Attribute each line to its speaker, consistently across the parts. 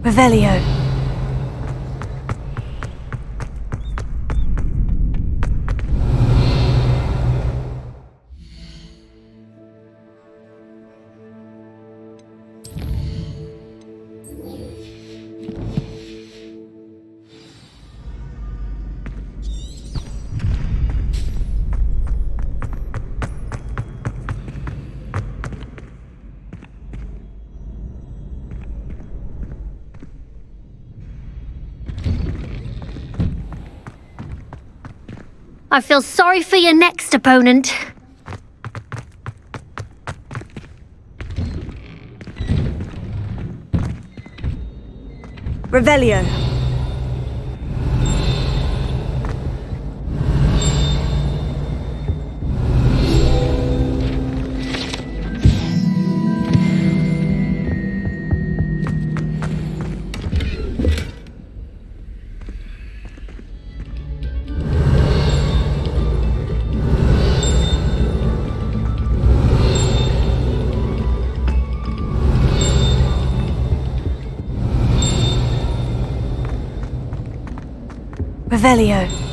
Speaker 1: Revelio.
Speaker 2: I feel sorry for your next opponent.
Speaker 1: Revelio. Revelio.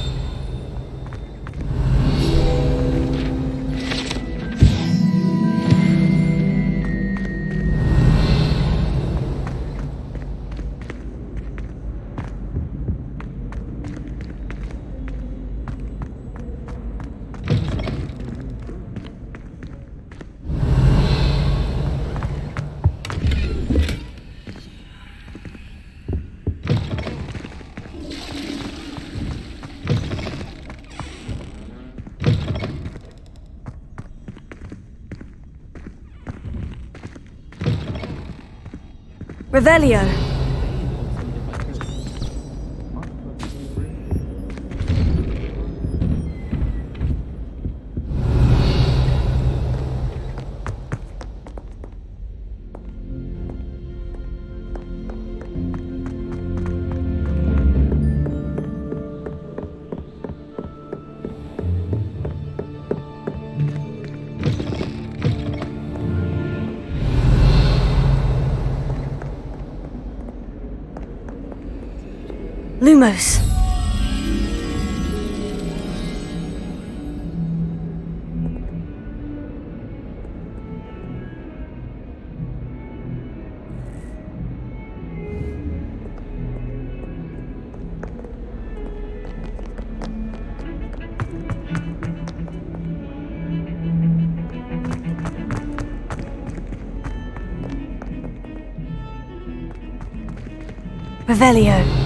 Speaker 1: Revelio. Lumos. Revelio.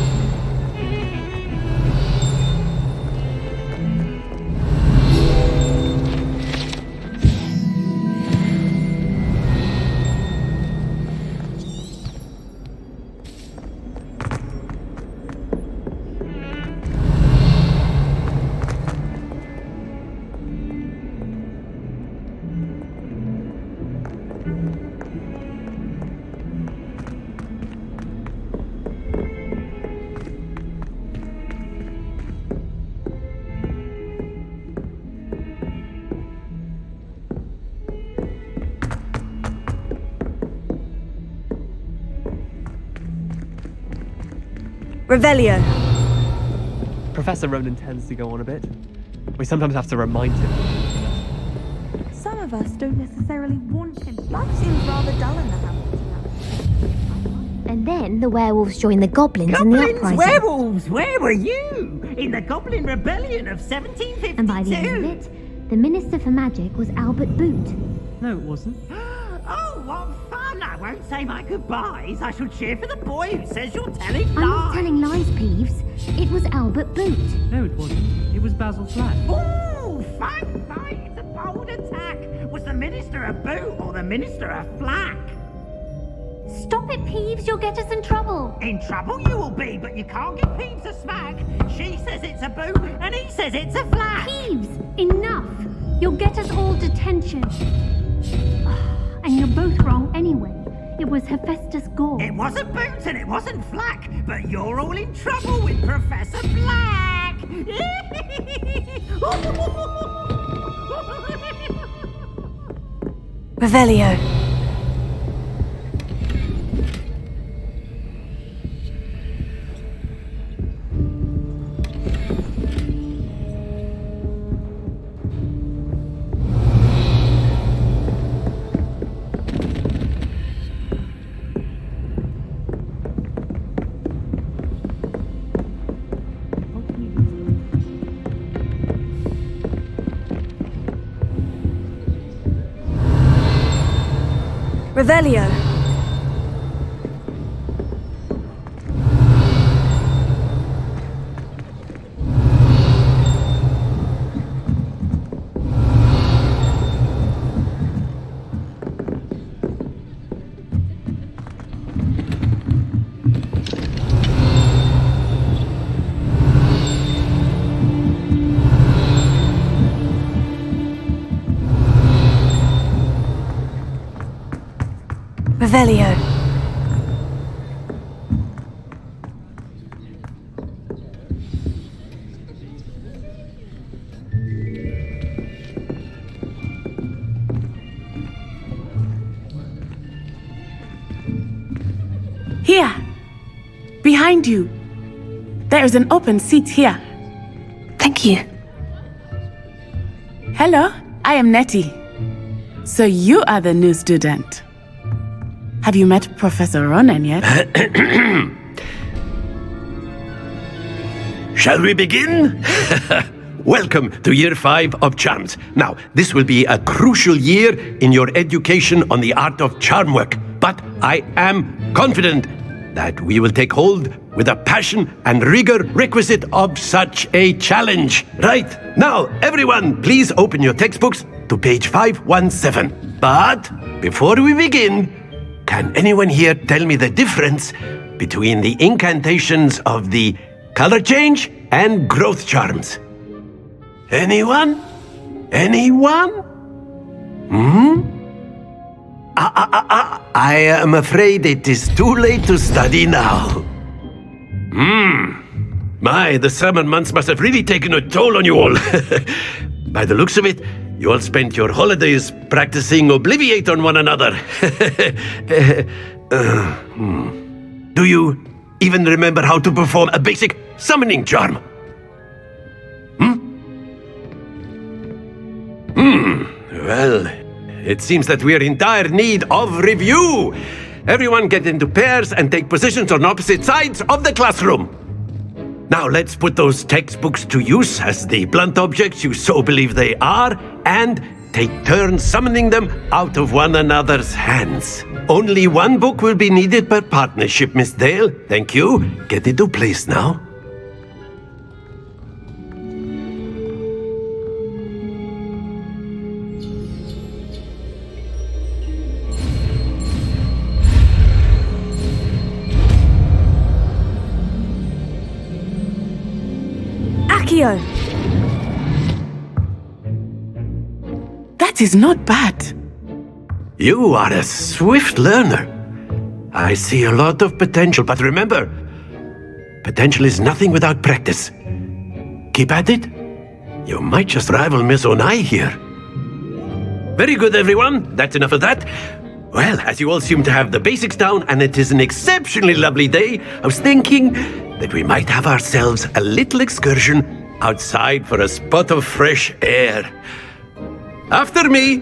Speaker 1: Revelio.
Speaker 3: Professor Ronan tends to go on a bit. We sometimes have to remind him.
Speaker 4: Some of us don't necessarily want him. Life seems rather dull in the Hamilton.
Speaker 2: And then the werewolves joined the goblins in the uprising.
Speaker 5: Werewolves! Where were you? In the Goblin Rebellion of 1752?
Speaker 2: And by the end of it, the Minister for Magic was Albert Boot.
Speaker 3: No, it wasn't.
Speaker 5: Oh, what fun! I won't say my goodbyes. I shall cheer for the boy who says you're telling lies.
Speaker 2: I'm not telling lies, Peeves. It was Albert Boot.
Speaker 3: No, it wasn't. It was Basil Flack.
Speaker 5: Ooh, fight! It's a bold attack. Was the Minister a boot or the Minister a flack?
Speaker 2: Stop it, Peeves. You'll get us in trouble.
Speaker 5: In trouble you will be, but you can't give Peeves a smack. She says it's a boot and he says it's a flack.
Speaker 2: Peeves, enough. You'll get us all detention. And you're both wrong anyway. It was Hephaestus Gore.
Speaker 5: It wasn't Boots and it wasn't Flack, but you're all in trouble with Professor Black.
Speaker 1: Revelio. Revelio. Revelio.
Speaker 6: Here. Behind you. There is an open seat here.
Speaker 1: Thank you.
Speaker 6: Hello, I am Nettie. So you are the new student. Have you met Professor Ronan yet?
Speaker 7: Shall we begin? Welcome to Year 5 of Charms. Now, this will be a crucial year in your education on the art of charm work, but I am confident that we will take hold with the passion and rigor requisite of such a challenge. Right, now, everyone, please open your textbooks to page 517. But before we begin, can anyone here tell me the difference between the incantations of the color change and growth charms? Anyone? Anyone? I am afraid it is too late to study now. My, the summer months must have really taken a toll on you all. By the looks of it, you all spent your holidays practicing Obliviate on one another. Do you even remember how to perform a basic summoning charm? Well, it seems that we are in dire need of review. Everyone get into pairs and take positions on opposite sides of the classroom. Now let's put those textbooks to use as the blunt objects you so believe they are, and take turns summoning them out of one another's hands. Only one book will be needed per partnership, Miss Dale. Thank you. Get into place now.
Speaker 1: Accio.
Speaker 6: That is not bad.
Speaker 7: You are a swift learner. I see a lot of potential, but remember, potential is nothing without practice. Keep at it. You might just rival Miss Onai here. Very good, everyone. That's enough of that. Well, as you all seem to have the basics down, and it is an exceptionally lovely day, I was thinking that we might have ourselves a little excursion outside for a spot of fresh air. After me.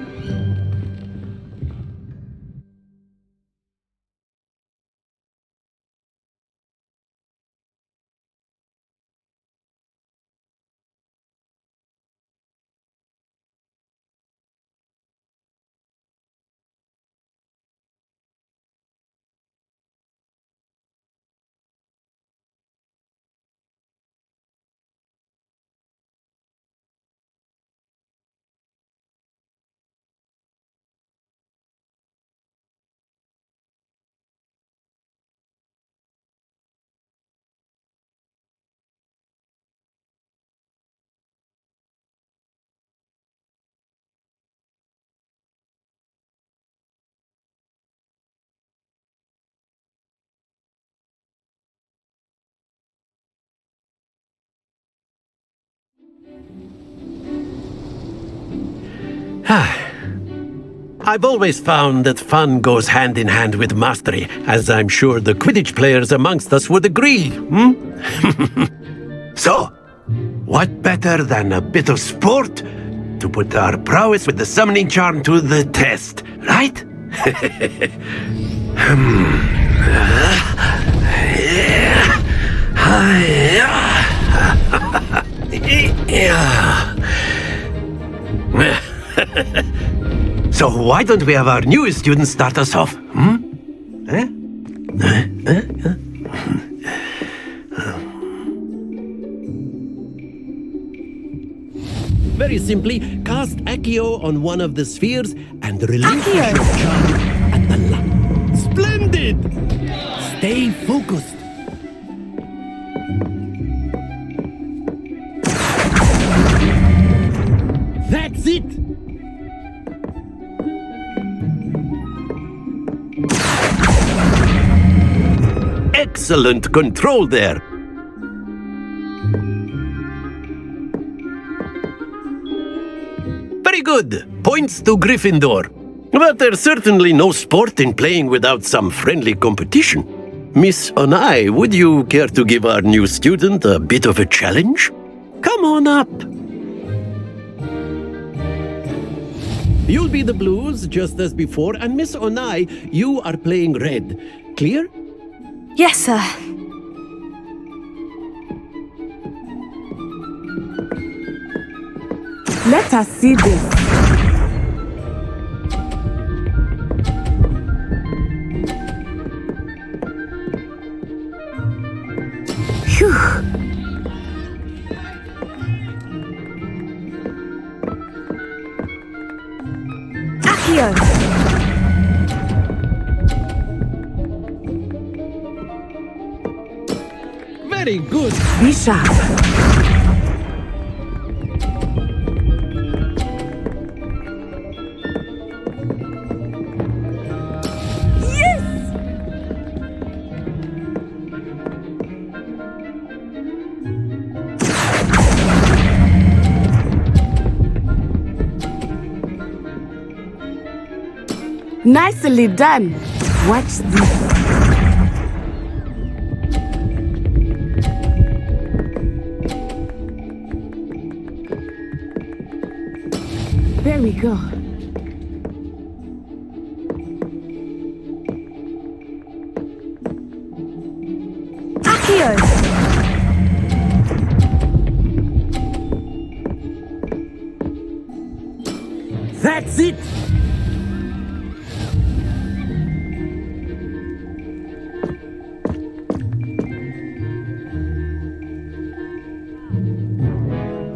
Speaker 7: I've always found that fun goes hand in hand with mastery, as I'm sure the Quidditch players amongst us would agree, So, what better than a bit of sport to put our prowess with the summoning charm to the test, right? So why don't we have our newest student start us off? Eh? Very simply, cast Accio on one of the spheres and relinquish your charm at the last. Splendid! Stay focused. That's it! Excellent control there. Very good. Points to Gryffindor. But there's certainly no sport in playing without some friendly competition. Miss Onai, would you care to give our new student a bit of a challenge? Come on up. You'll be the blues, just as before, and Miss Onai, you are playing red. Clear?
Speaker 1: Yes, sir.
Speaker 6: Let us see this. Phew.
Speaker 1: Accio!
Speaker 7: Very good.
Speaker 6: Be sharp. Nicely done. Watch this. There we go.
Speaker 1: Accio!
Speaker 7: That's it.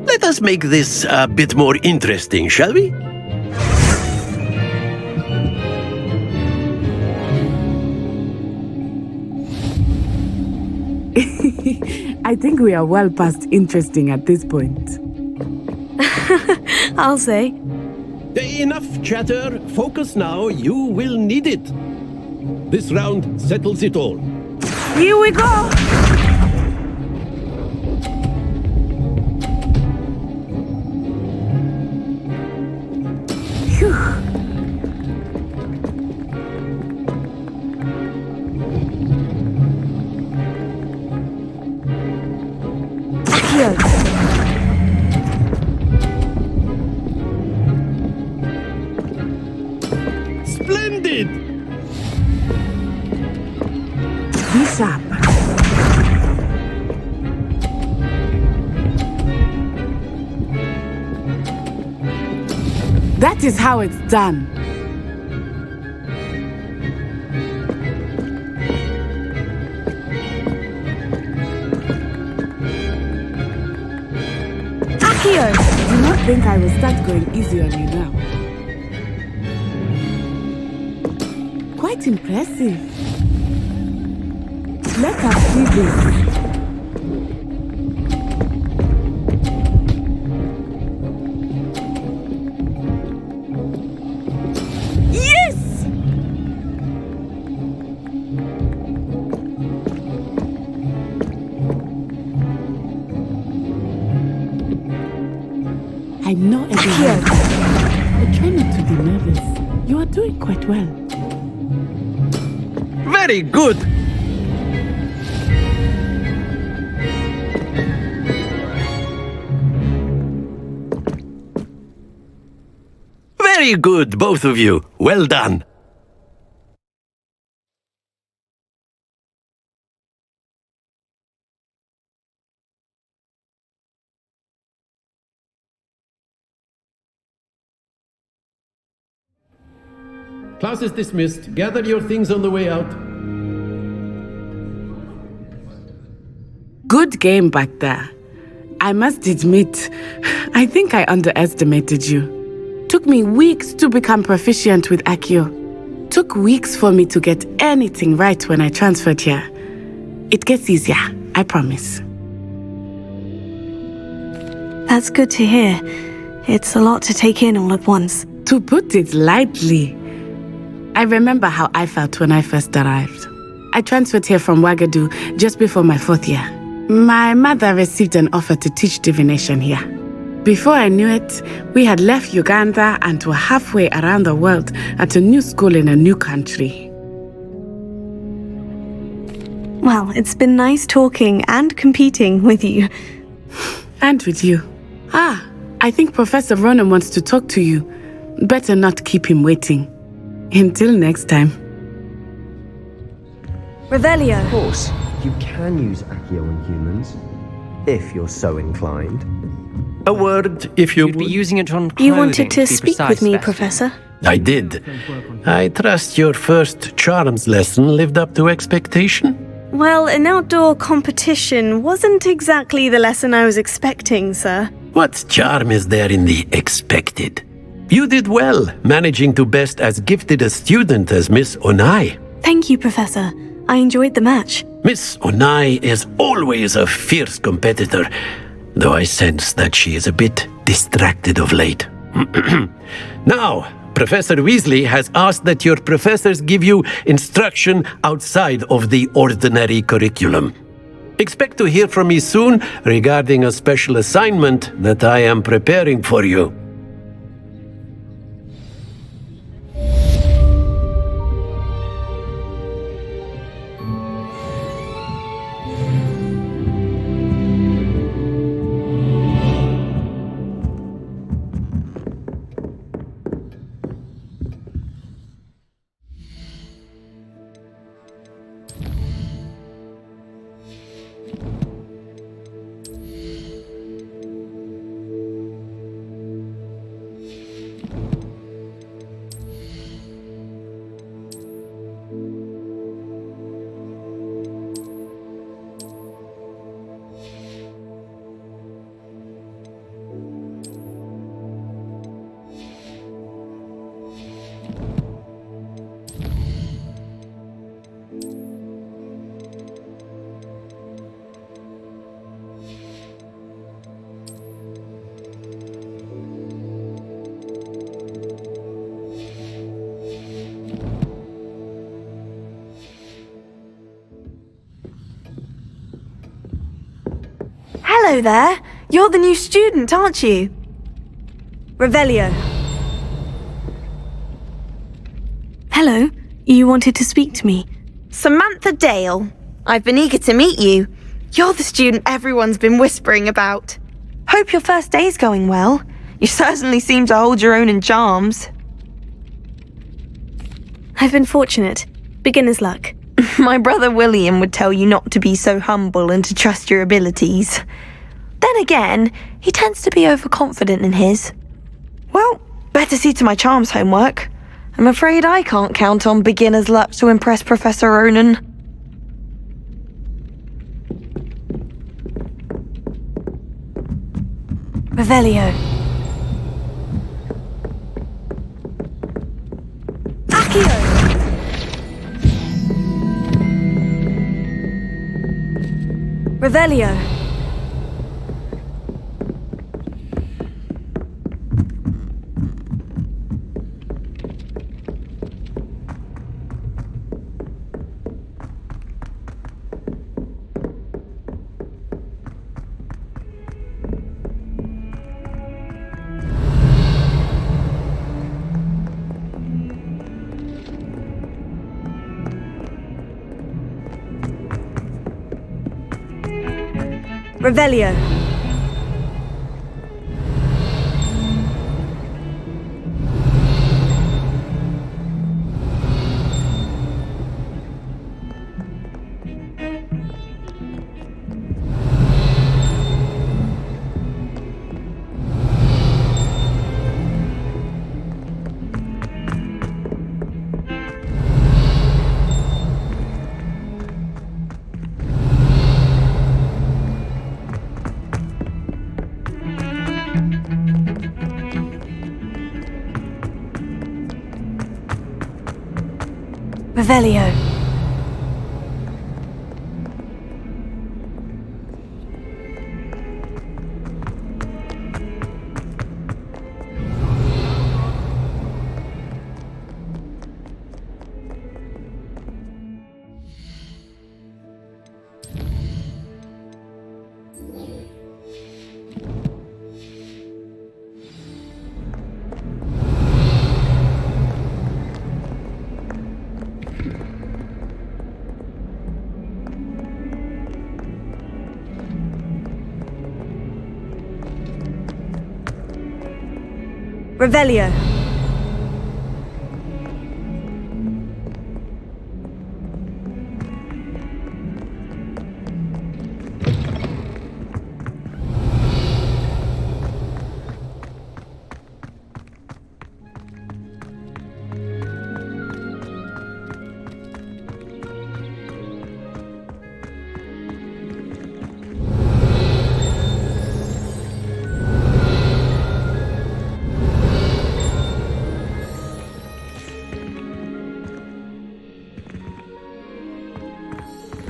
Speaker 7: Let us make this a bit more interesting, shall we?
Speaker 6: I think we are well past interesting at this point.
Speaker 1: I'll say.
Speaker 7: Enough chatter. Focus now. You will need it. This round settles it all.
Speaker 6: Here we go! Phew.
Speaker 1: Accio!
Speaker 7: Splendid!
Speaker 6: Be sharp. That is how it's done.
Speaker 1: Accio!
Speaker 6: Do not think I will start going easy on you now. Quite impressive. Let us see this. Yes! I know everyone, but try not to be nervous. You are doing quite well.
Speaker 7: Very good! Very good, both of you. Well done. Class is dismissed. Gather your things on the way out.
Speaker 6: Good game back there. I must admit, I think I underestimated you. Took me weeks to become proficient with Accio. Took weeks for me to get anything right when I transferred here. It gets easier, I promise.
Speaker 1: That's good to hear. It's a lot to take in all at once.
Speaker 6: To put it lightly, I remember how I felt when I first arrived. I transferred here from Ouagadougou just before my 4th year. My mother received an offer to teach divination here. Before I knew it, we had left Uganda and were halfway around the world at a new school in a new country.
Speaker 1: Well, it's been nice talking and competing with you.
Speaker 6: And with you. I think Professor Ronan wants to talk to you. Better not keep him waiting. Until next time.
Speaker 1: Revelio.
Speaker 8: Of course, you can use Accio on humans, if you're so inclined.
Speaker 7: A word, if you
Speaker 3: You'd be
Speaker 7: would.
Speaker 3: using it on clothing,
Speaker 1: You wanted to
Speaker 3: be
Speaker 1: speak
Speaker 3: precise,
Speaker 1: with me,
Speaker 3: Beth.
Speaker 1: Professor?
Speaker 7: I did. I trust your first charms lesson lived up to expectation?
Speaker 1: Well, an outdoor competition wasn't exactly the lesson I was expecting, sir.
Speaker 7: What charm is there in the expected? You did well, managing to best as gifted a student as Miss Onai.
Speaker 1: Thank you, Professor. I enjoyed the match.
Speaker 7: Miss Onai is always a fierce competitor, though I sense that she is a bit distracted of late. Now, Professor Weasley has asked that your professors give you instruction outside of the ordinary curriculum. Expect to hear from me soon regarding a special assignment that I am preparing for you.
Speaker 1: Hello there. You're the new student, aren't you? Revelio. Hello. You wanted to speak to me.
Speaker 9: Samantha Dale. I've been eager to meet you. You're the student everyone's been whispering about. Hope your first day's going well. You certainly seem to hold your own in charms.
Speaker 1: I've been fortunate. Beginner's luck.
Speaker 9: My brother William would tell you not to be so humble and to trust your abilities. Then again, he tends to be overconfident in his. Well, better see to my charms homework. I'm afraid I can't count on beginner's luck to impress Professor Ronan.
Speaker 1: Revelio. Accio. Revelio. Revelio. Revelio. Revelio.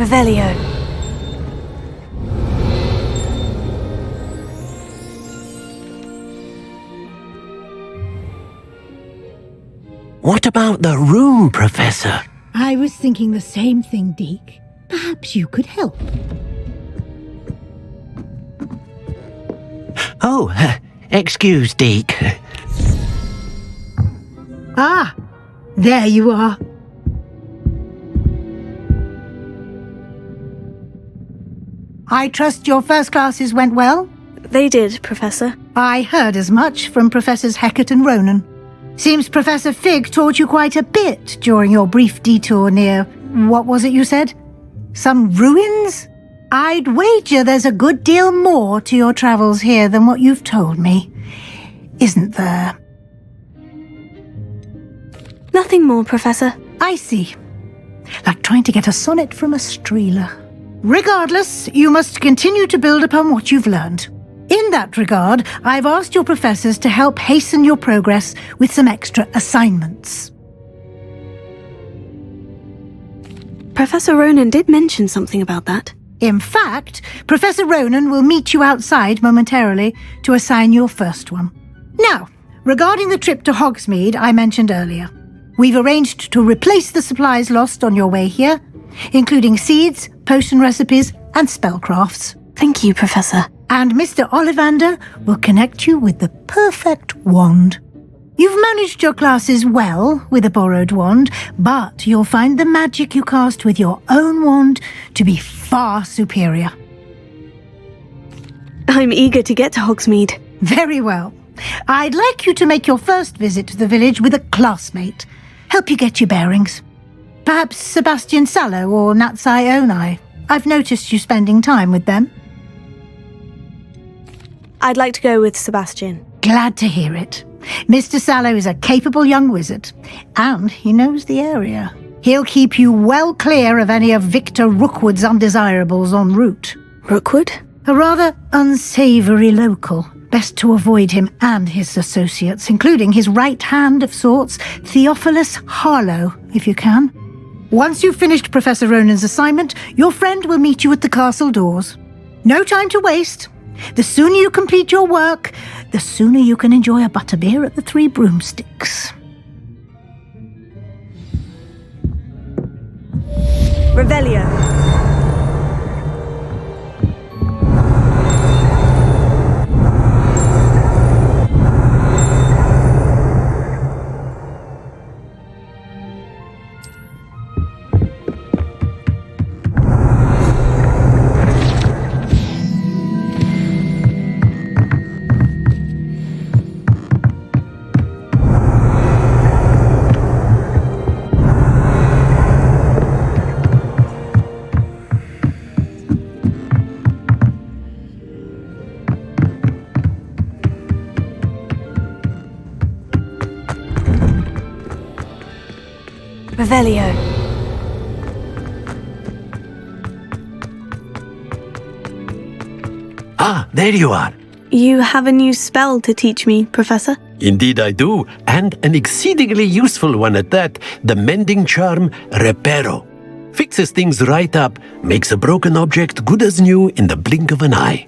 Speaker 1: Revelio.
Speaker 7: What about the room, Professor?
Speaker 10: I was thinking the same thing, Deke. Perhaps you could help.
Speaker 7: Oh, excuse, Deke.
Speaker 10: Ah, there you are. I trust your first classes went well?
Speaker 1: They did, Professor.
Speaker 10: I heard as much from Professors Hecat and Ronan. Seems Professor Fig taught you quite a bit during your brief detour near... what was it you said? Some ruins? I'd wager there's a good deal more to your travels here than what you've told me. Isn't there?
Speaker 1: Nothing more, Professor.
Speaker 10: I see. Like trying to get a sonnet from a streeler. Regardless, you must continue to build upon what you've learned. In that regard, I've asked your professors to help hasten your progress with some extra assignments.
Speaker 1: Professor Ronan did mention something about that.
Speaker 10: In fact, Professor Ronan will meet you outside momentarily to assign your first one. Now, regarding the trip to Hogsmeade I mentioned earlier, we've arranged to replace the supplies lost on your way here, including seeds, potion recipes, and spellcrafts.
Speaker 1: Thank you, Professor.
Speaker 10: And Mr. Ollivander will connect you with the perfect wand. You've managed your classes well with a borrowed wand, but you'll find the magic you cast with your own wand to be far superior.
Speaker 1: I'm eager to get to Hogsmeade.
Speaker 10: Very well. I'd like you to make your first visit to the village with a classmate. Help you get your bearings. Perhaps Sebastian Sallow or Natsai Onai. I've noticed you spending time with them.
Speaker 1: I'd like to go with Sebastian.
Speaker 10: Glad to hear it. Mr. Sallow is a capable young wizard, and he knows the area. He'll keep you well clear of any of Victor Rookwood's undesirables en route.
Speaker 1: Rookwood?
Speaker 10: A rather unsavoury local. Best to avoid him and his associates, including his right hand of sorts, Theophilus Harlow, if you can. Once you've finished Professor Ronan's assignment, your friend will meet you at the castle doors. No time to waste. The sooner you complete your work, the sooner you can enjoy a butterbeer at the Three Broomsticks.
Speaker 1: Revelio. Revelio.
Speaker 7: Ah, there you are.
Speaker 1: You have a new spell to teach me, Professor?
Speaker 7: Indeed I do, and an exceedingly useful one at that, the mending charm Reparo. Fixes things right up, makes a broken object good as new in the blink of an eye.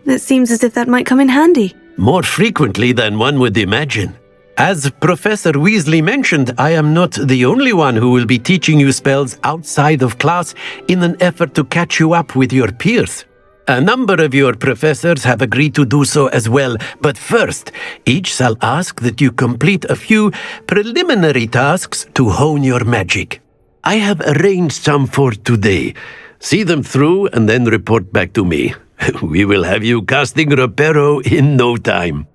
Speaker 1: It seems as if that might come in handy.
Speaker 7: More frequently than one would imagine. As Professor Weasley mentioned, I am not the only one who will be teaching you spells outside of class in an effort to catch you up with your peers. A number of your professors have agreed to do so as well, but first, each shall ask that you complete a few preliminary tasks to hone your magic. I have arranged some for today. See them through and then report back to me. We will have you casting Reparo in no time.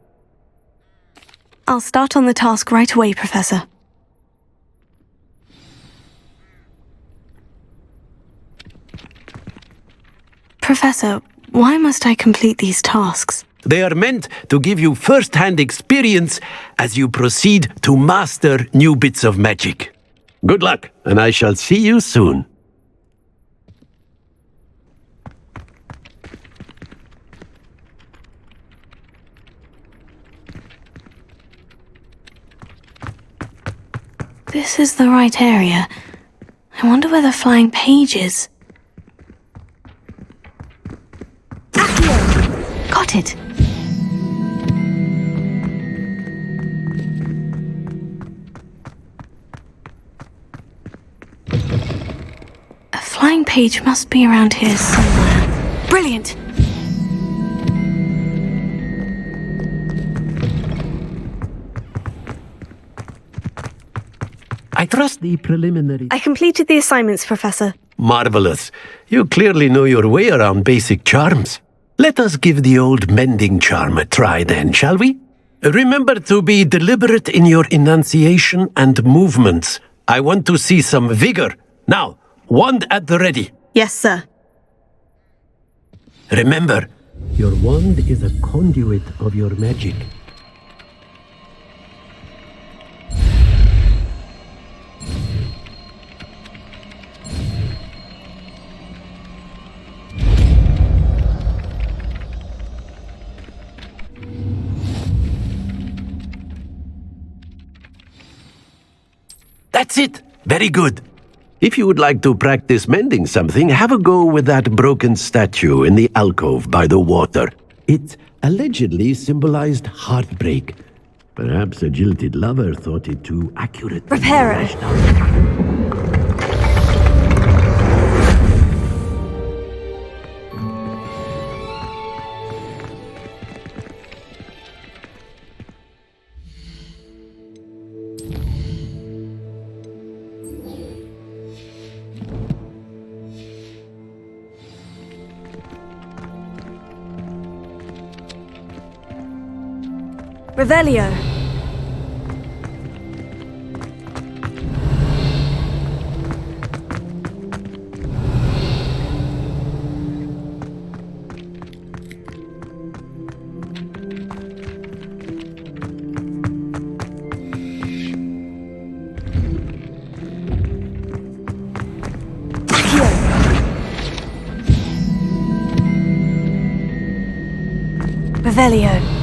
Speaker 1: I'll start on the task right away, Professor. Professor, why must I complete these tasks?
Speaker 7: They are meant to give you first-hand experience as you proceed to master new bits of magic. Good luck, and I shall see you soon.
Speaker 1: This is the right area. I wonder where the flying page is. Got it. A flying page must be around here somewhere. Brilliant!
Speaker 7: I trust the preliminary...
Speaker 1: I completed the assignments, Professor.
Speaker 7: Marvelous. You clearly know your way around basic charms. Let us give the old mending charm a try then, shall we? Remember to be deliberate in your enunciation and movements. I want to see some vigor. Now, wand at the ready.
Speaker 1: Yes, sir.
Speaker 7: Remember, your wand is a conduit of your magic. That's it! Very good. If you would like to practice mending something, have a go with that broken statue in the alcove by the water. It allegedly symbolized heartbreak. Perhaps a jilted lover thought it too accurate.
Speaker 1: Reparo. Revelio. Revelio.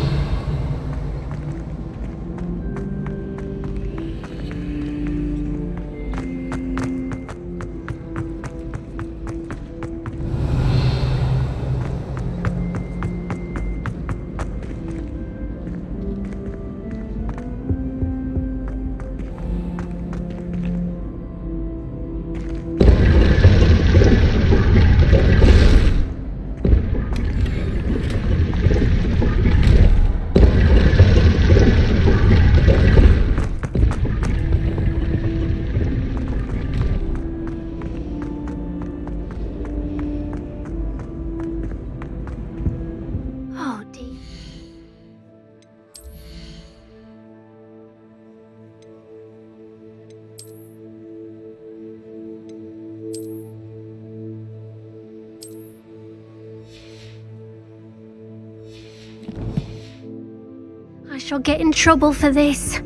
Speaker 2: I shall get in trouble for this.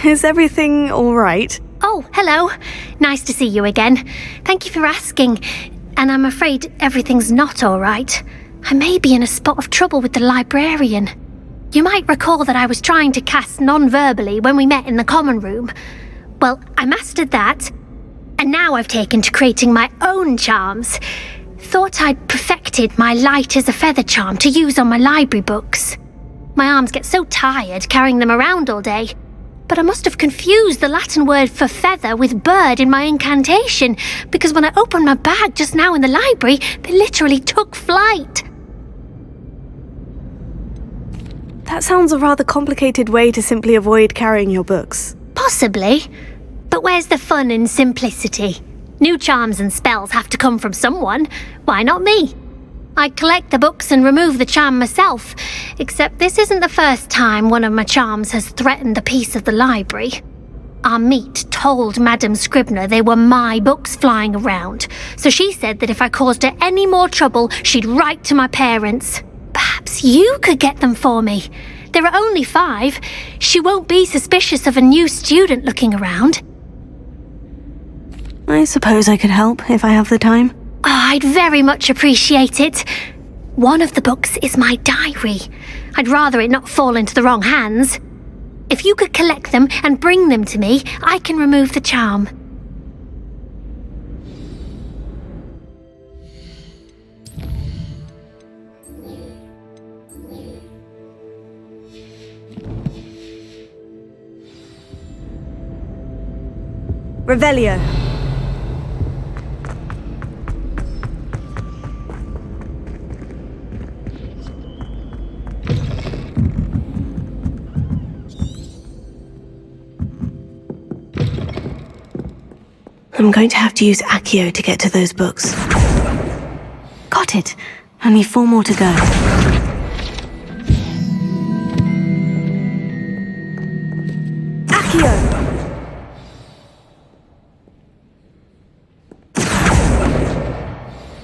Speaker 1: Is everything all right?
Speaker 2: Oh, hello. Nice to see you again. Thank you for asking. And I'm afraid everything's not all right. I may be in a spot of trouble with the librarian. You might recall that I was trying to cast non-verbally when we met in the common room. Well, I mastered that, and now I've taken to creating my own charms. Thought I'd perfected my light as a feather charm to use on my library books. My arms get so tired carrying them around all day, but I must have confused the Latin word for feather with bird in my incantation, because when I opened my bag just now in the library, they literally took flight.
Speaker 1: That sounds a rather complicated way to simply avoid carrying your books.
Speaker 2: Possibly, but where's the fun in simplicity? New charms and spells have to come from someone. Why not me? I collect the books and remove the charm myself, except this isn't the first time one of my charms has threatened the peace of the library. Our meet told Madame Scribner they were my books flying around, so she said that if I caused her any more trouble, she'd write to my parents. Perhaps you could get them for me. There are only 5. She won't be suspicious of a new student looking around.
Speaker 1: I suppose I could help if I have the time.
Speaker 2: Oh, I'd very much appreciate it. One of the books is my diary. I'd rather it not fall into the wrong hands. If you could collect them and bring them to me, I can remove the charm.
Speaker 1: Revelio. I'm going to have to use Accio to get to those books. Got it. Only 4 more to go. Accio!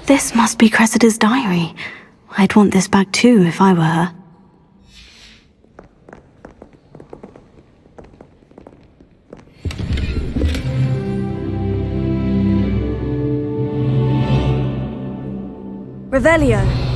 Speaker 1: This must be Cressida's diary. I'd want this back too if I were her. Revelio.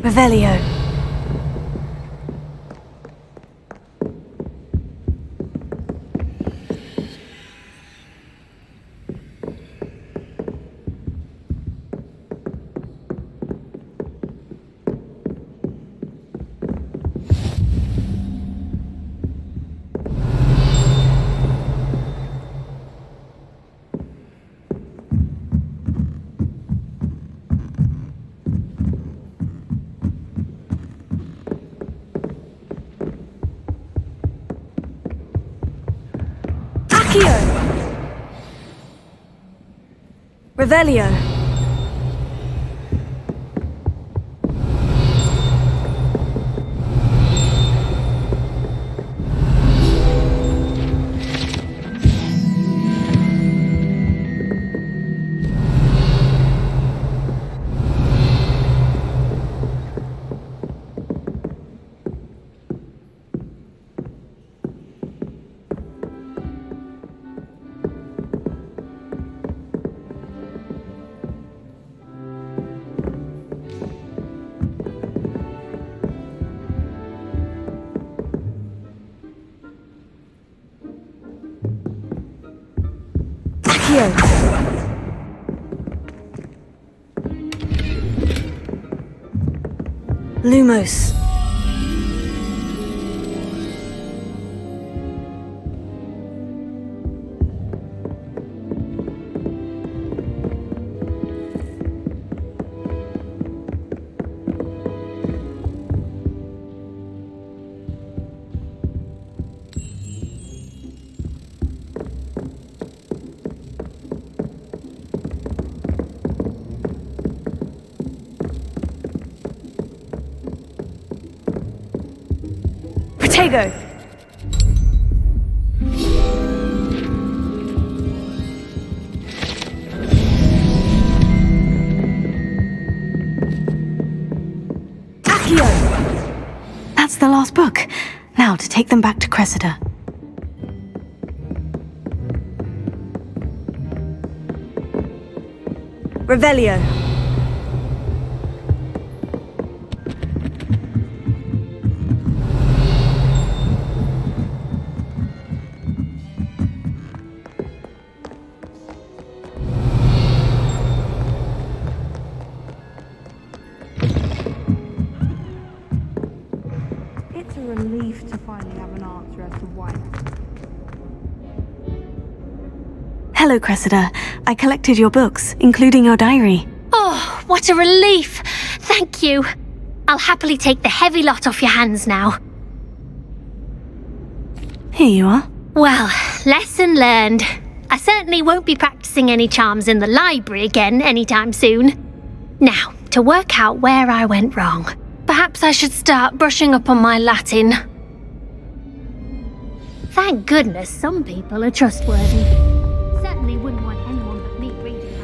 Speaker 1: Revelio. Revelio. Lumos.
Speaker 9: go.
Speaker 1: That's the last book. Now to take them back to Cressida.
Speaker 9: Revelio.
Speaker 4: It's a relief to finally have an answer as to why.
Speaker 1: Hello, Cressida. I collected your books, including your diary.
Speaker 2: Oh, what a relief! Thank you. I'll happily take the heavy lot off your hands now.
Speaker 1: Here you are.
Speaker 2: Well, lesson learned. I certainly won't be practicing any charms in the library again anytime soon. Now, to work out where I went wrong. Perhaps I should start brushing up on my Latin. Thank goodness some people are trustworthy. Certainly wouldn't want anyone but me reading that.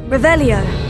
Speaker 9: Revelio.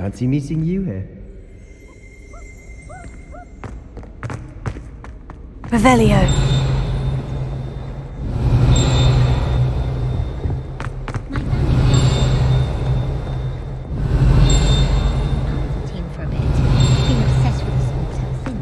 Speaker 8: Fancy meeting you here.
Speaker 1: Revelio.
Speaker 2: Team for a bit. Been obsessed with the sports ever since.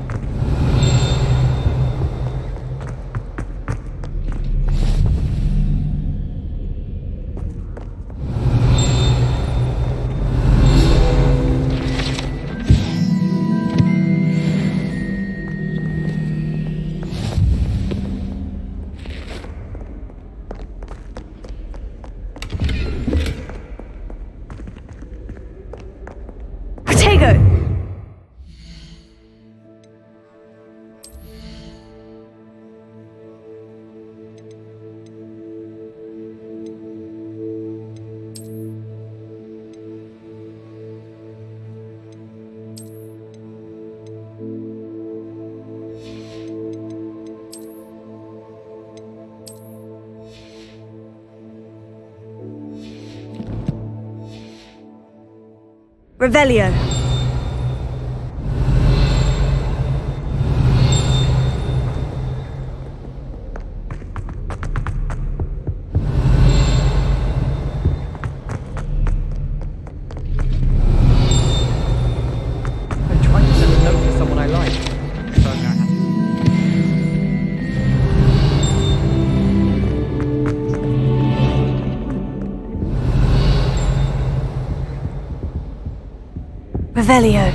Speaker 1: Protego! Revelio.
Speaker 3: I tried to send a note to someone I like. Don't know how.
Speaker 1: Revelio.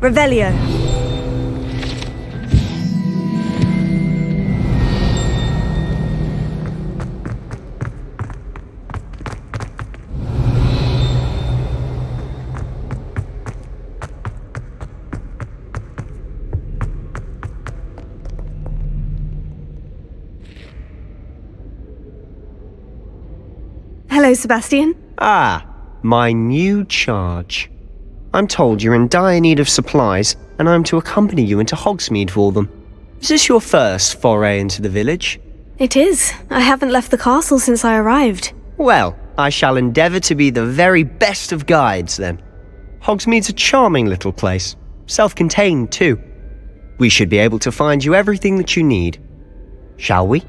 Speaker 1: Revelio. Hello, Sebastian.
Speaker 11: Ah, my new charge. I'm told you're in dire need of supplies, and I'm to accompany you into Hogsmeade for them. Is this your first foray into the village?
Speaker 1: It is. I haven't left the castle since I arrived.
Speaker 11: Well, I shall endeavour to be the very best of guides, then. Hogsmeade's a charming little place, self-contained too. We should be able to find you everything that you need. Shall we?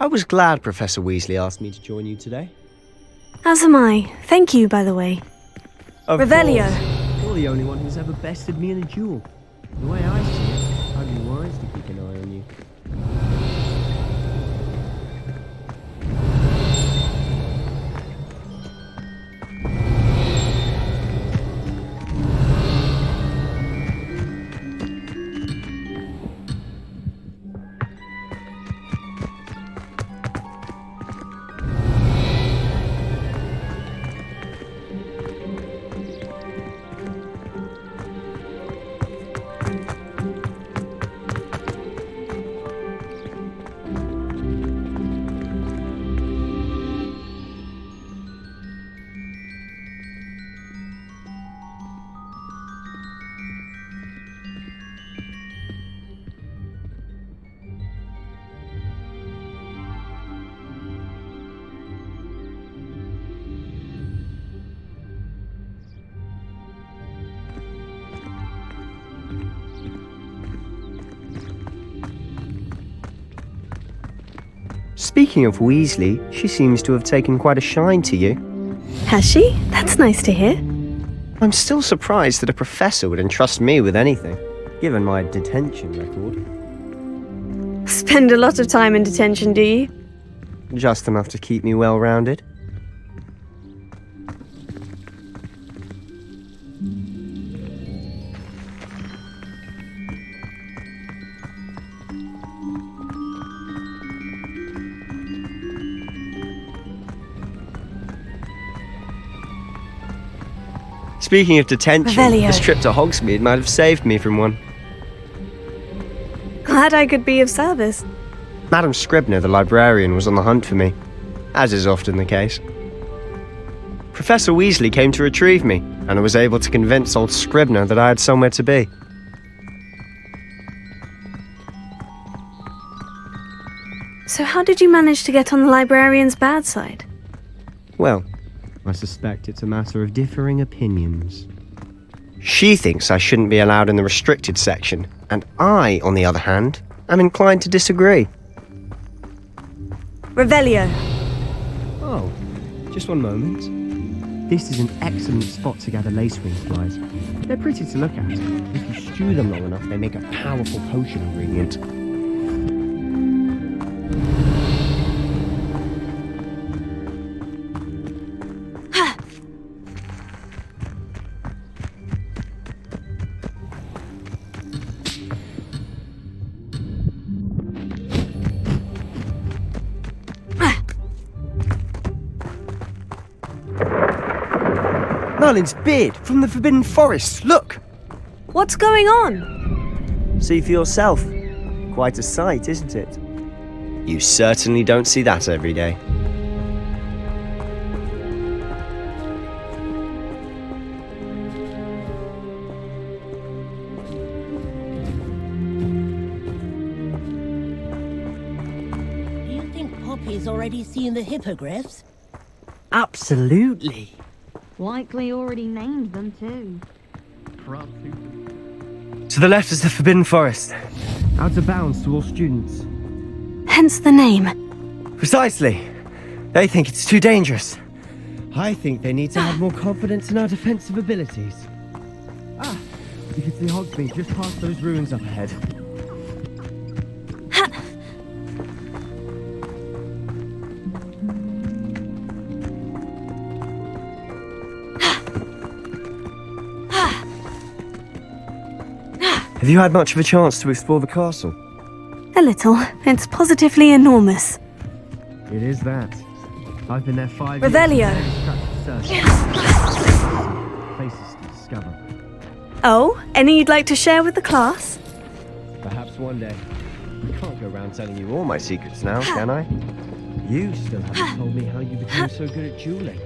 Speaker 11: I was glad Professor Weasley asked me to join you today.
Speaker 1: As am I. Thank you, by the way.
Speaker 11: Of
Speaker 1: Revelio.
Speaker 11: course. You're the only one who's ever bested me in a duel. The way I see it, I'd be wise to keep an eye on you. Speaking of Weasley, she seems to have taken quite a shine to you.
Speaker 1: Has she? That's nice to hear.
Speaker 11: I'm still surprised that a professor would entrust me with anything, given my detention record.
Speaker 1: Spend a lot of time in detention, do you?
Speaker 11: Just enough to keep me well-rounded. Speaking of detention,
Speaker 1: Revelio.
Speaker 11: this trip to Hogsmeade might have saved me from one.
Speaker 1: Glad I could be of service.
Speaker 11: Madam Scribner, the librarian, was on the hunt for me, as is often the case. Professor Weasley came to retrieve me, and I was able to convince old Scribner that I had somewhere to be.
Speaker 1: So how did you manage to get on the librarian's bad side?
Speaker 11: Well, I suspect it's a matter of differing opinions. She thinks I shouldn't be allowed in the restricted section, and I, on the other hand, am inclined to disagree.
Speaker 1: Revelio.
Speaker 11: Oh, just one moment. This is an excellent spot to gather lacewing flies. They're pretty to look at. If you stew them long enough, they make a powerful potion ingredient. Merlin's beard from the Forbidden Forest, look!
Speaker 1: What's going on?
Speaker 11: See for yourself. Quite a sight, isn't it? You certainly don't see that every day.
Speaker 12: Do you think Poppy's already seen the hippogriffs?
Speaker 13: Absolutely.
Speaker 4: Likely already named them too.
Speaker 13: To the left is the Forbidden Forest. Out of bounds to all students.
Speaker 1: Hence the name.
Speaker 13: Precisely. They think it's too dangerous. I think they need to have more confidence in our defensive abilities. Ah, you can see Hogsmeade just past those ruins up ahead.
Speaker 11: Have you had much of a chance to explore the castle?
Speaker 1: A little. It's positively enormous.
Speaker 3: It is that. I've been there 5
Speaker 1: Revelio.
Speaker 3: years. Places to discover.
Speaker 1: Oh, any you'd like to share with the class?
Speaker 11: Perhaps one day. I can't go around telling you all my secrets now, can I?
Speaker 3: You still haven't told me how you became so good at dueling.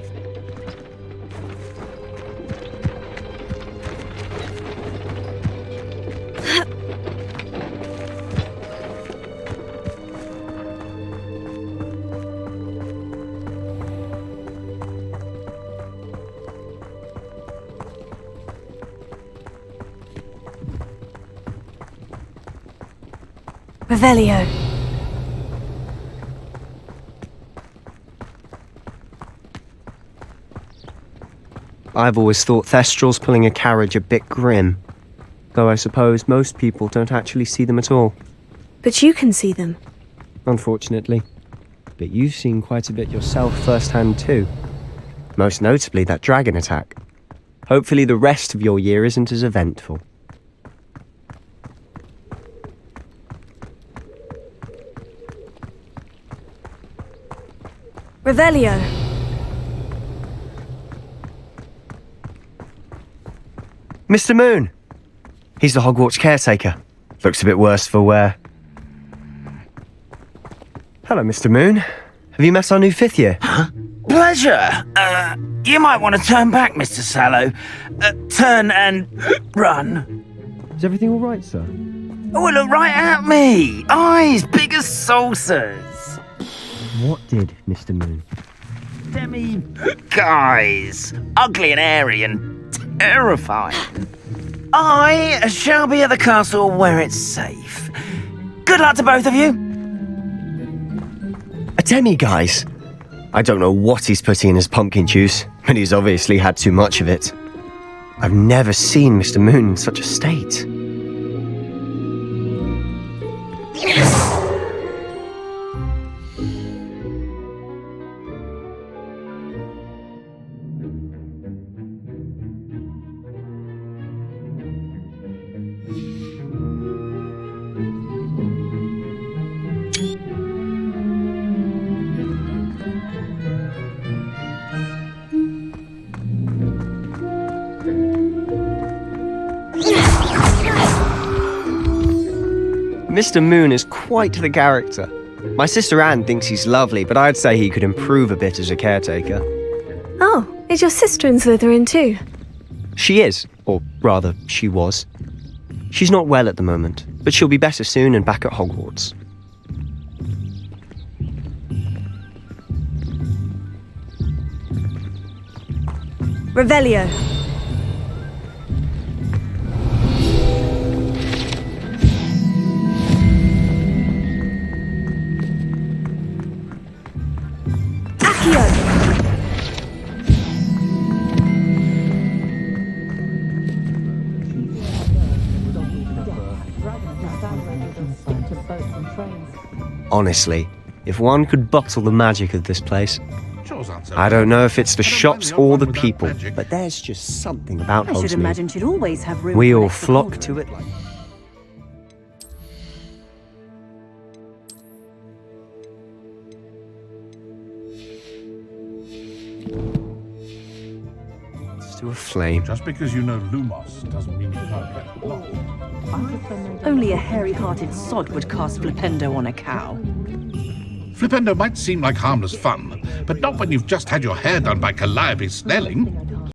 Speaker 1: Revelio.
Speaker 11: I've always thought Thestrals pulling a carriage a bit grim. Though I suppose most people don't actually see them at all.
Speaker 1: But you can see them.
Speaker 11: Unfortunately. But you've seen quite a bit yourself firsthand too. Most notably that dragon attack. Hopefully the rest of your year isn't as eventful.
Speaker 1: Revelio.
Speaker 11: Mr. Moon! He's the Hogwarts caretaker. Looks a bit worse for wear. Hello, Mr. Moon. Have you met our new 5th year?
Speaker 14: Huh? Pleasure. You might want to turn back, Mr. Sallow. Turn and run.
Speaker 3: Is everything all right, sir?
Speaker 14: Oh, look right at me. Eyes big as saucers.
Speaker 3: What did, Mr. Moon?
Speaker 14: Guys. Ugly and airy and terrifying. I shall be at the castle where it's safe. Good luck to both of you.
Speaker 11: A demi-guise? I don't know what he's putting in his pumpkin juice, but he's obviously had too much of it. I've never seen Mr. Moon in such a state. Mr. Moon is quite the character. My sister Anne thinks he's lovely, but I'd say he could improve a bit as a caretaker.
Speaker 1: Oh, is your sister in Slytherin too?
Speaker 11: She is, or rather, she was. She's not well at the moment, but she'll be better soon and back at Hogwarts.
Speaker 9: Revelio.
Speaker 11: Honestly, if one could bottle the magic of this place. I don't know if it's the shops or the people, but there's just something about Hogsmeade.
Speaker 15: I should imagine she'd always have room.
Speaker 11: We all flock to it like... to a flame.
Speaker 16: Just because you know Lumos doesn't mean you can't get blood.
Speaker 15: Only a hairy-hearted sod would cast Flipendo on a cow.
Speaker 16: Flipendo might seem like harmless fun, but not when you've just had your hair done by Calliope Snelling.